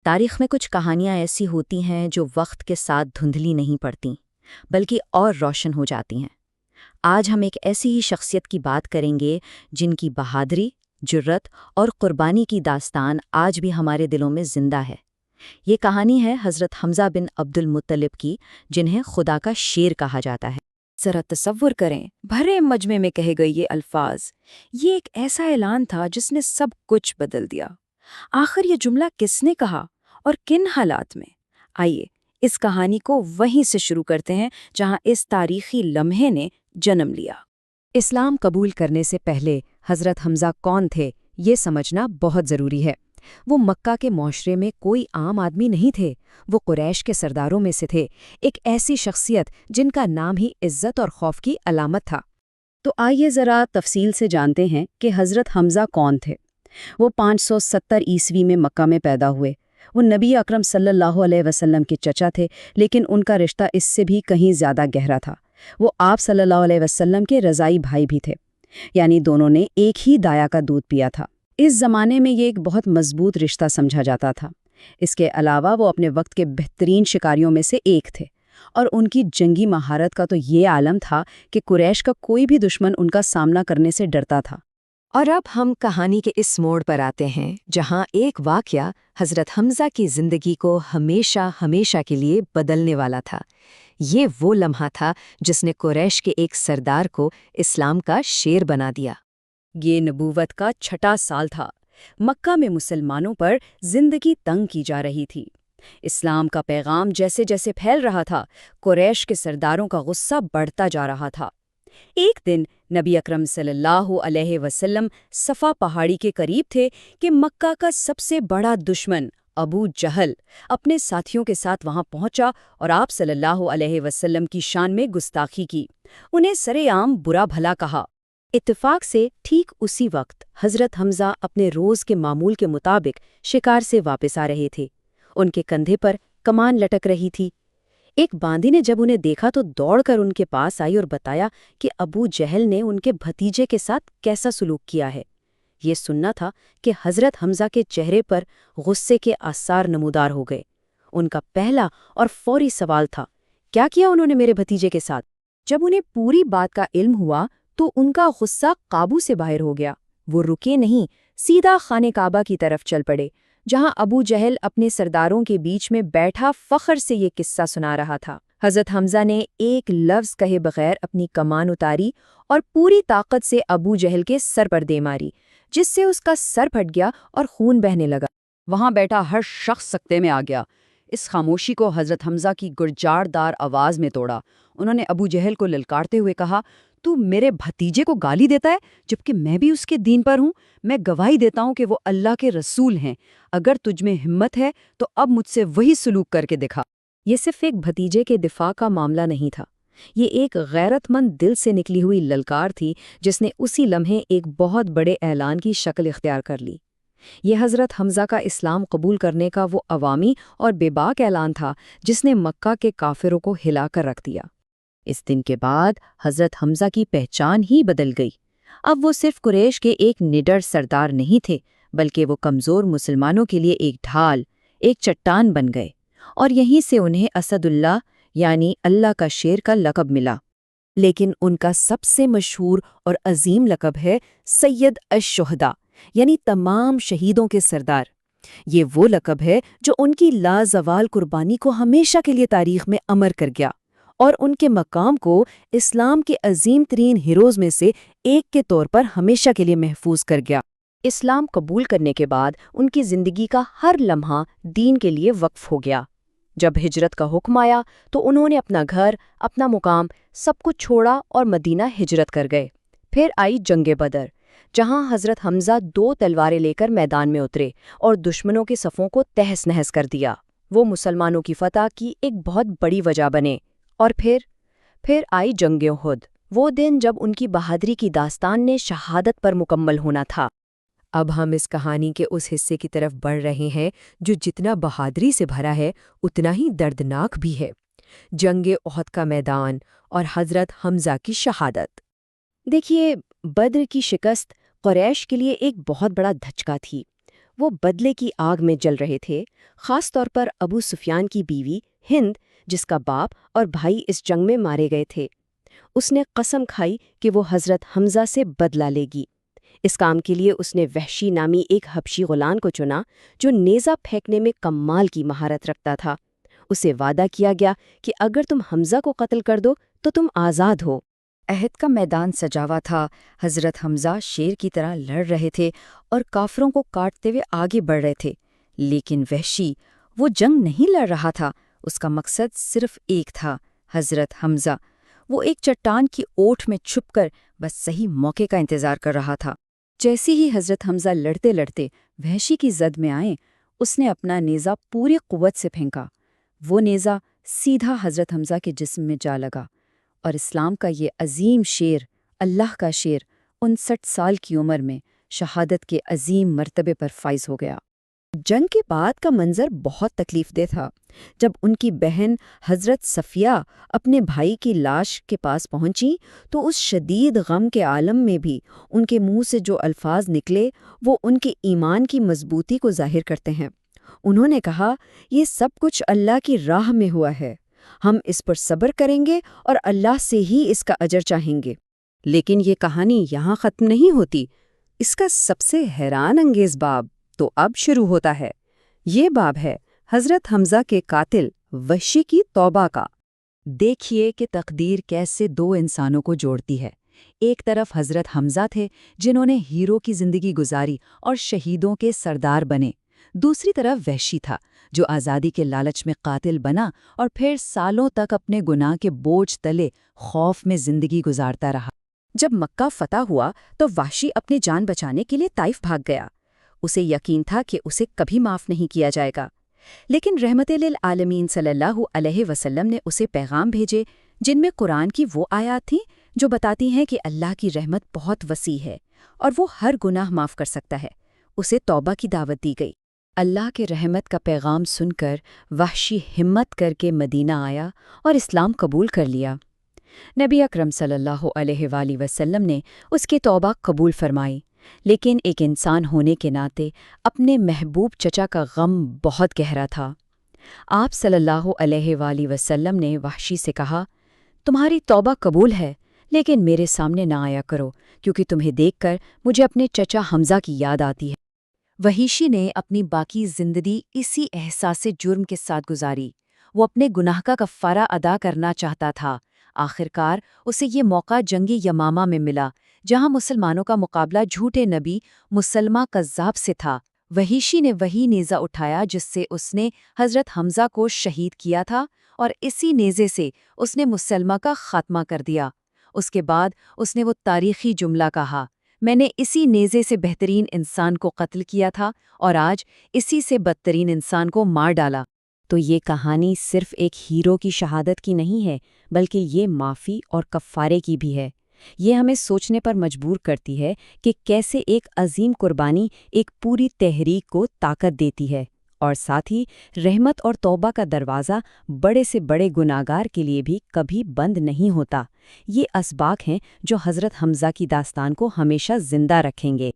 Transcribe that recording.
تاریخ میں کچھ کہانیاں ایسی ہوتی ہیں جو وقت کے ساتھ دھندلی نہیں پڑتیں بلکہ اور روشن ہو جاتی ہیں۔ آج ہم ایک ایسی ہی شخصیت کی بات کریں گے جن کی بہادری، جرت اور قربانی کی داستان آج بھی ہمارے دلوں میں زندہ ہے۔ یہ کہانی ہے حضرت حمزہ بن عبد المطلب کی، جنہیں خدا کا شیر کہا جاتا ہے۔ ذرا تصور کریں، بھرے مجمع میں کہے گئے یہ الفاظ، یہ ایک ایسا اعلان تھا جس نے سب کچھ بدل دیا۔ آخر یہ جملہ کس نے کہا اور کن حالات میں؟ آئیے اس کہانی کو وہیں سے شروع کرتے ہیں جہاں اس تاریخی لمحے نے جنم لیا۔ اسلام قبول کرنے سے پہلے حضرت حمزہ کون تھے، یہ سمجھنا بہت ضروری ہے۔ وہ مکہ کے معاشرے میں کوئی عام آدمی نہیں تھے، وہ قریش کے سرداروں میں سے تھے، ایک ایسی شخصیت جن کا نام ہی عزت اور خوف کی علامت تھا۔ تو آئیے ذرا تفصیل سے جانتے ہیں کہ حضرت حمزہ کون تھے۔ وہ 570 عیسوی میں مکہ میں پیدا ہوئے۔ وہ نبی اکرم صلی اللہ علیہ وسلم کے چچا تھے، لیکن ان کا رشتہ اس سے بھی کہیں زیادہ گہرا تھا۔ وہ آپ صلی اللہ علیہ وسلم کے رضائی بھائی بھی تھے، یعنی دونوں نے ایک ہی دایا کا دودھ پیا تھا۔ اس زمانے میں یہ ایک بہت مضبوط رشتہ سمجھا جاتا تھا۔ اس کے علاوہ وہ اپنے وقت کے بہترین شکاریوں میں سے ایک تھے، اور ان کی جنگی مہارت کا تو یہ عالم تھا کہ قریش کا کوئی بھی دشمن ان کا سامنا کرنے سے ڈرتا تھا۔ اور اب ہم کہانی کے اس موڑ پر آتے ہیں جہاں ایک واقعہ حضرت حمزہ کی زندگی کو ہمیشہ ہمیشہ کے لیے بدلنے والا تھا۔ یہ وہ لمحہ تھا جس نے قریش کے ایک سردار کو اسلام کا شیر بنا دیا۔ یہ نبوت کا 6واں سال تھا۔ مکہ میں مسلمانوں پر زندگی تنگ کی جا رہی تھی۔ اسلام کا پیغام جیسے جیسے پھیل رہا تھا، قریش کے سرداروں کا غصہ بڑھتا جا رہا تھا۔ ایک دن نبی اکرم صلی اللہ علیہ وسلم صفا پہاڑی کے قریب تھے کہ مکہ کا سب سے بڑا دشمن ابو جہل اپنے ساتھیوں کے ساتھ وہاں پہنچا اور آپ صلی اللہ علیہ وسلم کی شان میں گستاخی کی، انہیں سرے عام برا بھلا کہا۔ اتفاق سے ٹھیک اسی وقت حضرت حمزہ اپنے روز کے معمول کے مطابق شکار سے واپس آ رہے تھے۔ ان کے کندھے پر کمان لٹک رہی تھی۔ ایک باندی نے جب انہیں دیکھا تو دوڑ کر ان کے پاس آئی اور بتایا کہ ابو جہل نے ان کے بھتیجے کے ساتھ کیسا سلوک کیا ہے۔ یہ سننا تھا کہ حضرت حمزہ کے چہرے پر غصے کے آثار نمودار ہو گئے۔ ان کا پہلا اور فوری سوال تھا، کیا کیا انہوں نے میرے بھتیجے کے ساتھ؟ جب انہیں پوری بات کا علم ہوا تو ان کا غصہ قابو سے باہر ہو گیا۔ وہ رکے نہیں، سیدھا خانہ کعبہ کی طرف چل پڑے، جہاں ابو جہل اپنے سرداروں کے بیچ میں بیٹھا فخر سے یہ قصہ سنا رہا تھا۔ حضرت حمزہ نے ایک لفظ کہے بغیر اپنی کمان اتاری اور پوری طاقت سے ابو جہل کے سر پر دے ماری، جس سے اس کا سر پھٹ گیا اور خون بہنے لگا۔ وہاں بیٹھا ہر شخص سکتے میں آ گیا۔ اس خاموشی کو حضرت حمزہ کی گرجار دار آواز میں توڑا۔ انہوں نے ابو جہل کو للکارتے ہوئے کہا، تو میرے بھتیجے کو گالی دیتا ہے جبکہ میں بھی اس کے دین پر ہوں؟ میں گواہی دیتا ہوں کہ وہ اللہ کے رسول ہیں۔ اگر تجھ میں ہمت ہے تو اب مجھ سے وہی سلوک کر کے دکھا۔ یہ صرف ایک بھتیجے کے دفاع کا معاملہ نہیں تھا، یہ ایک غیرت مند دل سے نکلی ہوئی للکار تھی جس نے اسی لمحے ایک بہت بڑے اعلان کی شکل اختیار کر لی۔ یہ حضرت حمزہ کا اسلام قبول کرنے کا وہ عوامی اور بے باک اعلان تھا جس نے مکہ کے کافروں کو ہلا کر رکھ دیا۔ اس دن کے بعد حضرت حمزہ کی پہچان ہی بدل گئی۔ اب وہ صرف قریش کے ایک نڈر سردار نہیں تھے، بلکہ وہ کمزور مسلمانوں کے لیے ایک ڈھال، ایک چٹان بن گئے، اور یہیں سے انہیں اسد اللہ یعنی اللہ کا شیر کا لقب ملا۔ لیکن ان کا سب سے مشہور اور عظیم لقب ہے سید الشہداء، یعنی تمام شہیدوں کے سردار۔ یہ وہ لقب ہے جو ان کی لازوال قربانی کو ہمیشہ کے لیے تاریخ میں امر کر گیا، اور ان کے مقام کو اسلام کے عظیم ترین ہیروز میں سے ایک کے طور پر ہمیشہ کے لیے محفوظ کر گیا۔ اسلام قبول کرنے کے بعد ان کی زندگی کا ہر لمحہ دین کے لیے وقف ہو گیا۔ جب ہجرت کا حکم آیا تو انہوں نے اپنا گھر، اپنا مقام، سب کچھ چھوڑا اور مدینہ ہجرت کر گئے۔ پھر آئی جنگ بدر، جہاں حضرت حمزہ 2 تلواریں لے کر میدان میں اترے اور دشمنوں کے صفوں کو تہس نہس کر دیا۔ وہ مسلمانوں کی فتح کی ایک بہت بڑی وجہ بنے۔ اور پھر آئی جنگ احد، وہ دن جب ان کی بہادری کی داستان نے شہادت پر مکمل ہونا تھا۔ اب ہم اس کہانی کے اس حصے کی طرف بڑھ رہے ہیں جو جتنا بہادری سے بھرا ہے اتنا ہی دردناک بھی ہے، جنگ احد کا میدان اور حضرت حمزہ کی شہادت۔ دیکھیے، بدر کی شکست قریش کے لیے ایک بہت بڑا دھچکا تھی۔ وہ بدلے کی آگ میں جل رہے تھے، خاص طور پر ابو سفیان کی بیوی ہند، جس کا باپ اور بھائی اس جنگ میں مارے گئے تھے۔ اس نے قسم کھائی کہ وہ حضرت حمزہ سے بدلہ لے گی۔ اس کام کے لیے اس نے وحشی نامی ایک حبشی غلام کو چنا جو نیزہ پھینکنے میں کمال کی مہارت رکھتا تھا۔ اسے وعدہ کیا گیا کہ اگر تم حمزہ کو قتل کر دو تو تم آزاد ہو۔ عہد کا میدان سجا ہوا تھا، حضرت حمزہ شیر کی طرح لڑ رہے تھے اور کافروں کو کاٹتے ہوئے آگے بڑھ رہے تھے، لیکن وحشی وہ جنگ نہیں لڑ رہا تھا، اس کا مقصد صرف ایک تھا، حضرت حمزہ۔ وہ ایک چٹان کی اوٹ میں چھپ کر بس صحیح موقع کا انتظار کر رہا تھا۔ جیسے ہی حضرت حمزہ لڑتے لڑتے وحشی کی زد میں آئیں، اس نے اپنا نیزہ پوری قوت سے پھینکا۔ وہ نیزہ سیدھا حضرت حمزہ کے جسم میں جا لگا، اور اسلام کا یہ عظیم شیر، اللہ کا شیر، 59 سال کی عمر میں شہادت کے عظیم مرتبے پر فائز ہو گیا۔ جنگ کے بعد کا منظر بہت تکلیف دہ تھا۔ جب ان کی بہن حضرت صفیہ اپنے بھائی کی لاش کے پاس پہنچی تو اس شدید غم کے عالم میں بھی ان کے منہ سے جو الفاظ نکلے وہ ان کے ایمان کی مضبوطی کو ظاہر کرتے ہیں۔ انہوں نے کہا، یہ سب کچھ اللہ کی راہ میں ہوا ہے، ہم اس پر صبر کریں گے اور اللہ سے ہی اس کا اجر چاہیں گے۔ لیکن یہ کہانی یہاں ختم نہیں ہوتی۔ اس کا سب سے حیران انگیز باب تو اب شروع ہوتا ہے۔ یہ باب ہے حضرت حمزہ کے قاتل وحشی کی توبہ کا۔ دیکھیے کہ تقدیر کیسے دو انسانوں کو جوڑتی ہے۔ ایک طرف حضرت حمزہ تھے جنہوں نے ہیرو کی زندگی گزاری اور شہیدوں کے سردار بنے، دوسری طرف وحشی تھا جو آزادی کے لالچ میں قاتل بنا اور پھر سالوں تک اپنے گناہ کے بوجھ تلے خوف میں زندگی گزارتا رہا۔ جب مکہ فتح ہوا تو وحشی اپنی جان بچانے کے لیے طائف بھاگ گیا۔ اسے یقین تھا کہ اسے کبھی معاف نہیں کیا جائے گا، لیکن رحمت للعالمین صلی اللہ علیہ وسلم نے اسے پیغام بھیجے جن میں قرآن کی وہ آیات تھیں جو بتاتی ہیں کہ اللہ کی رحمت بہت وسیع ہے اور وہ ہر گناہ معاف کر سکتا ہے۔ اسے توبہ کی دعوت دی گئی۔ اللہ کے رحمت کا پیغام سن کر وحشی ہمت کر کے مدینہ آیا اور اسلام قبول کر لیا۔ نبی اکرم صلی اللہ علیہ وآلہ وسلم نے اس کی توبہ قبول فرمائی، لیکن ایک انسان ہونے کے ناطے اپنے محبوب چچا کا غم بہت گہرا تھا۔ آپ صلی اللہ علیہ وآلہ وسلم نے وحشی سے کہا، تمہاری توبہ قبول ہے، لیکن میرے سامنے نہ آیا کرو کیونکہ تمہیں دیکھ کر مجھے اپنے چچا حمزہ کی یاد آتی ہے۔ وحشی نے اپنی باقی زندگی اسی احساس جرم کے ساتھ گزاری۔ وہ اپنے گناہ کا کفارہ ادا کرنا چاہتا تھا۔ آخرکار اسے یہ موقع جنگی یمامہ میں ملا، جہاں مسلمانوں کا مقابلہ جھوٹے نبی مسلمہ کذاب سے تھا۔ وحشی نے وہی نیزہ اٹھایا جس سے اس نے حضرت حمزہ کو شہید کیا تھا، اور اسی نیزے سے اس نے مسلمہ کا خاتمہ کر دیا۔ اس کے بعد اس نے وہ تاریخی جملہ کہا، میں نے اسی نیزے سے بہترین انسان کو قتل کیا تھا اور آج اسی سے بدترین انسان کو مار ڈالا۔ تو یہ کہانی صرف ایک ہیرو کی شہادت کی نہیں ہے، بلکہ یہ معافی اور کفارے کی بھی ہے۔ یہ ہمیں سوچنے پر مجبور کرتی ہے کہ کیسے ایک عظیم قربانی ایک پوری تحریک کو طاقت دیتی ہے، اور ساتھ ہی رحمت اور توبہ کا دروازہ بڑے سے بڑے گناہگار کے لیے بھی کبھی بند نہیں ہوتا۔ یہ اسباق ہیں جو حضرت حمزہ کی داستان کو ہمیشہ زندہ رکھیں گے۔